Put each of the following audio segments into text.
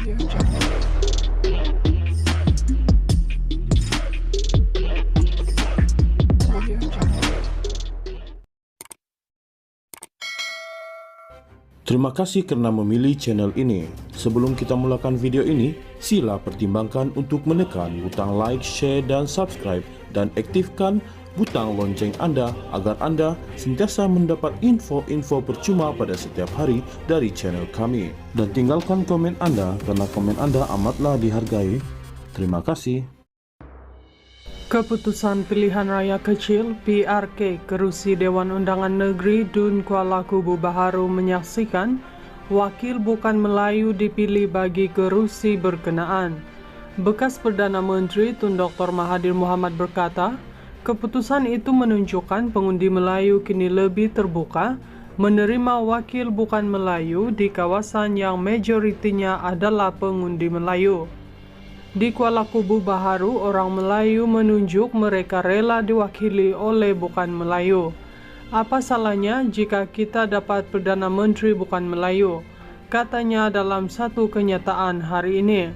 Terima kasih karena memilih channel ini. Sebelum kita mulakan video ini, sila pertimbangkan untuk menekan butang like, share, dan subscribe, dan aktifkan butang lonceng Anda agar Anda sentiasa mendapat info-info percuma pada setiap hari dari channel kami. Dan tinggalkan komen Anda karena komen Anda amatlah dihargai. Terima kasih. Keputusan Pilihan Raya Kecil PRK Kerusi Dewan Undangan Negeri Dun Kuala Kubu Baharu menyaksikan wakil bukan Melayu dipilih bagi kerusi berkenaan. Bekas Perdana Menteri Tun Dr. Mahathir Mohamad berkata, keputusan itu menunjukkan pengundi Melayu kini lebih terbuka menerima wakil bukan Melayu di kawasan yang majoritinya adalah pengundi Melayu. Di Kuala Kubu Baharu, orang Melayu menunjuk mereka rela diwakili oleh bukan Melayu. Apa salahnya jika kita dapat Perdana Menteri bukan Melayu? Katanya dalam satu kenyataan hari ini.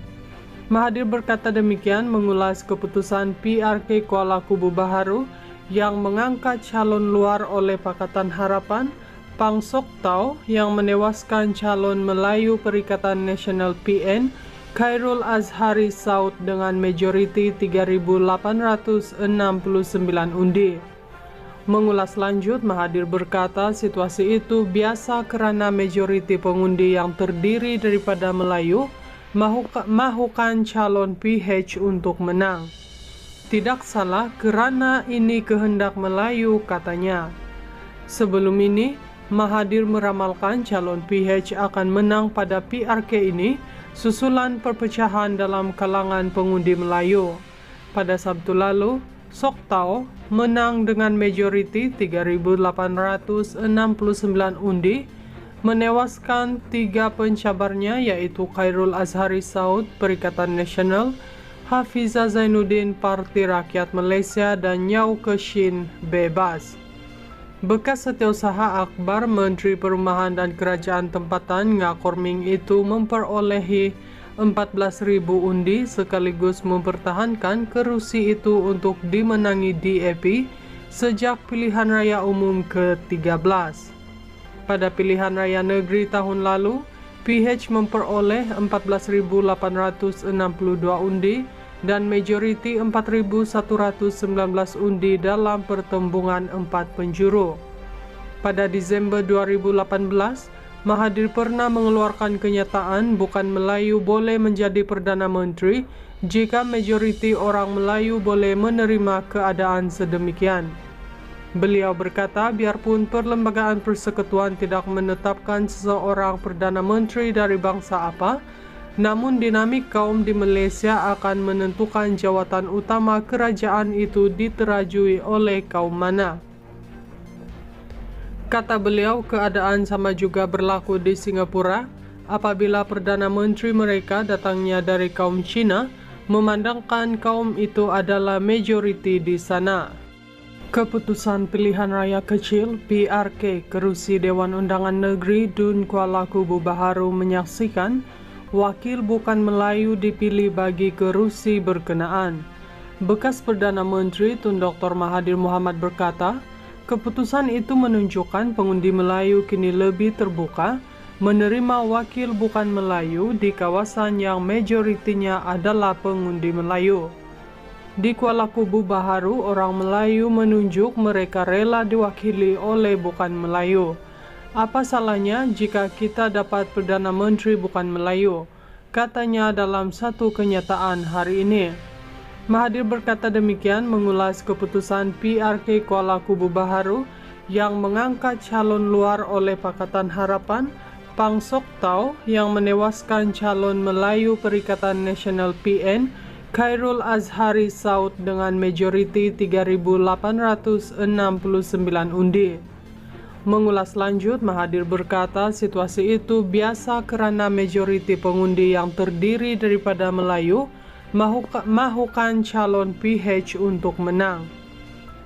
Mahathir berkata demikian mengulas keputusan PRK Kuala Kubu Baharu yang mengangkat calon luar oleh Pakatan Harapan, Pang Sok Tau yang menewaskan calon Melayu Perikatan Nasional PN, Khairul Azhari Saud dengan majoriti 3.869 undi. Mengulas lanjut, Mahathir berkata situasi itu biasa kerana majoriti pengundi yang terdiri daripada Melayu mahukan calon PH untuk menang. Tidak salah kerana ini kehendak Melayu, katanya. Sebelum ini, Mahathir meramalkan calon PH akan menang pada PRK ini susulan perpecahan dalam kalangan pengundi Melayu. Pada Sabtu lalu, Sok Tau menang dengan majoriti 3.869 undi, menewaskan 3 pencabarnya yaitu Khairul Azhari Saud Perikatan Nasional, Hafiza Zainuddin Parti Rakyat Malaysia, dan Yau Keshin bebas. Bekas Setiausaha Akbar Menteri Perumahan dan Kerajaan Tempatan Ngakor Ming itu memperolehi 14.000 undi sekaligus mempertahankan kerusi itu untuk dimenangi DAP sejak pilihan raya umum ke-13. Pada pilihan raya negeri tahun lalu, PH memperoleh 14.862 undi dan majoriti 4.119 undi dalam pertembungan 4 penjuru. Pada Disember 2018, Mahathir pernah mengeluarkan kenyataan bukan Melayu boleh menjadi Perdana Menteri jika majoriti orang Melayu boleh menerima keadaan sedemikian. Beliau berkata biarpun Perlembagaan Persekutuan tidak menetapkan seseorang Perdana Menteri dari bangsa apa, namun dinamik kaum di Malaysia akan menentukan jawatan utama kerajaan itu diterajui oleh kaum mana. Kata beliau, keadaan sama juga berlaku di Singapura apabila Perdana Menteri mereka datangnya dari kaum Cina, memandangkan kaum itu adalah majoriti di sana. Keputusan Pilihan Raya Kecil PRK Kerusi Dewan Undangan Negeri Dun Kuala Kubu Baharu menyaksikan wakil bukan Melayu dipilih bagi kerusi berkenaan. Bekas Perdana Menteri Tun Dr. Mahathir Mohamad berkata, keputusan itu menunjukkan pengundi Melayu kini lebih terbuka menerima wakil bukan Melayu di kawasan yang majoritinya adalah pengundi Melayu. Di Kuala Kubu Baharu, orang Melayu menunjuk mereka rela diwakili oleh bukan Melayu. Apa salahnya jika kita dapat Perdana Menteri bukan Melayu? Katanya dalam satu kenyataan hari ini. Mahathir berkata demikian mengulas keputusan PRK Kuala Kubu Baharu yang mengangkat calon luar oleh Pakatan Harapan, Pang Sok Tau yang menewaskan calon Melayu Perikatan Nasional PN, Khairul Azhari Saud dengan majoriti 3.869 undi. Mengulas lanjut, Mahathir berkata situasi itu biasa kerana majoriti pengundi yang terdiri daripada Melayu mahukan calon PH untuk menang.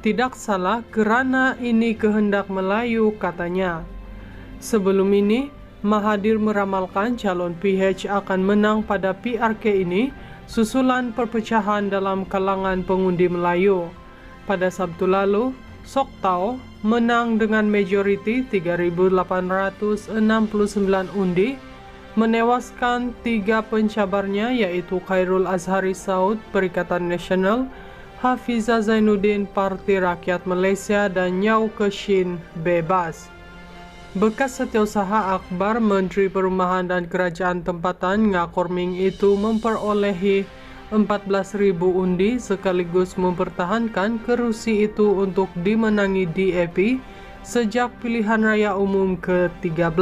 Tidak salah kerana ini kehendak Melayu, katanya. Sebelum ini, Mahathir meramalkan calon PH akan menang pada PRK ini susulan perpecahan dalam kalangan pengundi Melayu. Pada Sabtu lalu, Sok Tau menang dengan majoriti 3.869 undi, menewaskan 3 pencabarnya yaitu Khairul Azhari Saud Perikatan Nasional, Hafizah Zainuddin Parti Rakyat Malaysia, dan Yau Keshin bebas. Bekas Setiausaha Akbar Menteri Perumahan dan Kerajaan Tempatan Ngakorming itu memperolehi 14.000 undi sekaligus mempertahankan kerusi itu untuk dimenangi DAP sejak pilihan raya umum ke-13.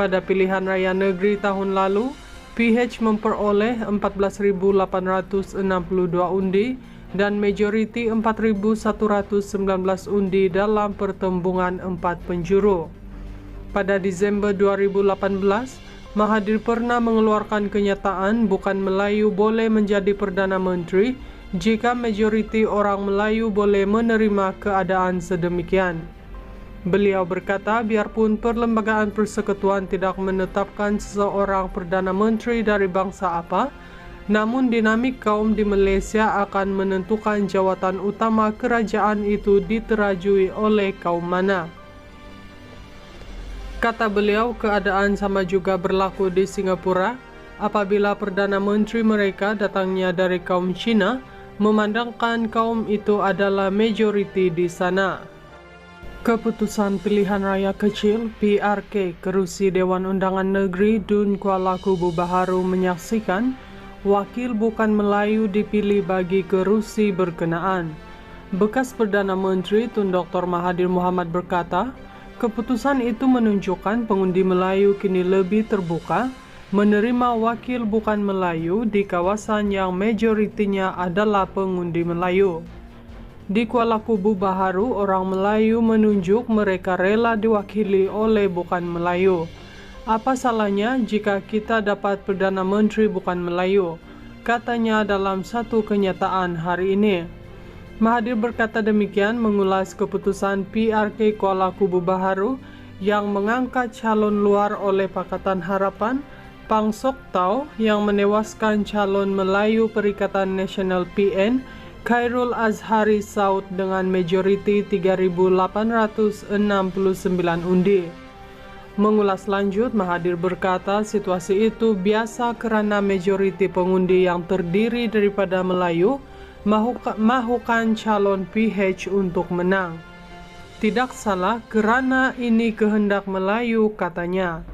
Pada pilihan raya negeri tahun lalu, PH memperoleh 14.862 undi dan majoriti 4.119 undi dalam pertembungan 4 penjuru. Pada Disember 2018, Mahathir pernah mengeluarkan kenyataan bukan Melayu boleh menjadi Perdana Menteri jika majoriti orang Melayu boleh menerima keadaan sedemikian. Beliau berkata biarpun Perlembagaan Persekutuan tidak menetapkan seseorang Perdana Menteri dari bangsa apa, namun dinamik kaum di Malaysia akan menentukan jawatan utama kerajaan itu diterajui oleh kaum mana. Kata beliau, keadaan sama juga berlaku di Singapura apabila Perdana Menteri mereka datangnya dari kaum Cina, memandangkan kaum itu adalah majoriti di sana. Keputusan pilihan raya kecil PRK Kerusi Dewan Undangan Negeri Dun Kuala Kubu Baharu menyaksikan wakil bukan Melayu dipilih bagi kerusi berkenaan. Bekas Perdana Menteri Tun Dr. Mahathir Mohamad berkata, keputusan itu menunjukkan pengundi Melayu kini lebih terbuka menerima wakil bukan Melayu di kawasan yang majoritinya adalah pengundi Melayu. Di Kuala Kubu Baharu, orang Melayu menunjuk mereka rela diwakili oleh bukan Melayu. Apa salahnya jika kita dapat Perdana Menteri bukan Melayu? Katanya dalam satu kenyataan hari ini. Mahathir berkata demikian mengulas keputusan PRK Kuala Kubu Baharu yang mengangkat calon luar oleh Pakatan Harapan, Pang Sok Tau, yang menewaskan calon Melayu Perikatan Nasional PN, Khairul Azhari Saud dengan majoriti 3.869 undi. Mengulas lanjut, Mahathir berkata situasi itu biasa kerana majoriti pengundi yang terdiri daripada Melayu mahukan calon PH untuk menang. Tidak salah kerana ini kehendak Melayu, katanya.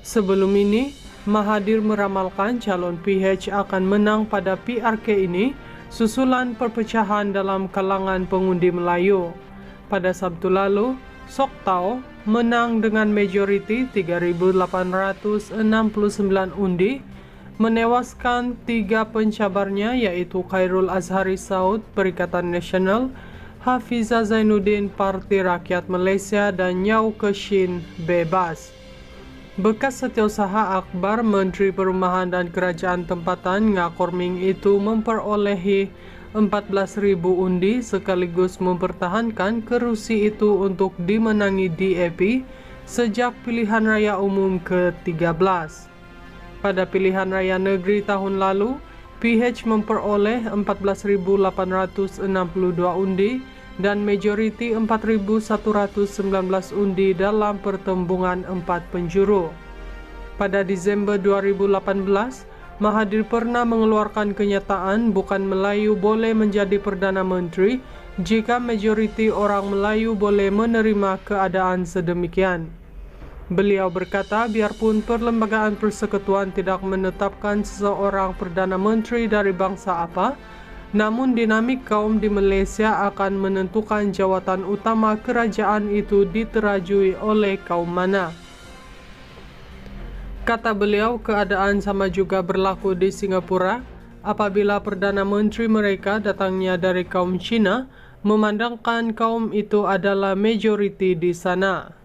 Sebelum ini, Mahathir meramalkan calon PH akan menang pada PRK ini susulan perpecahan dalam kalangan pengundi Melayu. Pada Sabtu lalu, Sok Tau menang dengan majoriti 3.869 undi, menewaskan 3 pencabarnya yaitu Khairul Azhari Saud Perikatan Nasional, Hafizah Zainuddin Parti Rakyat Malaysia, dan Yau Keshin bebas. Bekas Setiausaha Akbar Menteri Perumahan dan Kerajaan Tempatan Ngakorming itu memperolehi 14.000 undi sekaligus mempertahankan kerusi itu untuk dimenangi DAP sejak pilihan raya umum ke-13. Pada pilihan raya negeri tahun lalu, PH memperoleh 14.862 undi dan majoriti 4.119 undi dalam pertembungan 4 penjuru. Pada Disember 2018, Mahathir pernah mengeluarkan kenyataan bukan Melayu boleh menjadi Perdana Menteri jika majoriti orang Melayu boleh menerima keadaan sedemikian. Beliau berkata biarpun Perlembagaan Persekutuan tidak menetapkan seseorang Perdana Menteri dari bangsa apa, namun dinamik kaum di Malaysia akan menentukan jawatan utama kerajaan itu diterajui oleh kaum mana. Kata beliau, keadaan sama juga berlaku di Singapura apabila Perdana Menteri mereka datangnya dari kaum Cina, memandangkan kaum itu adalah majoriti di sana.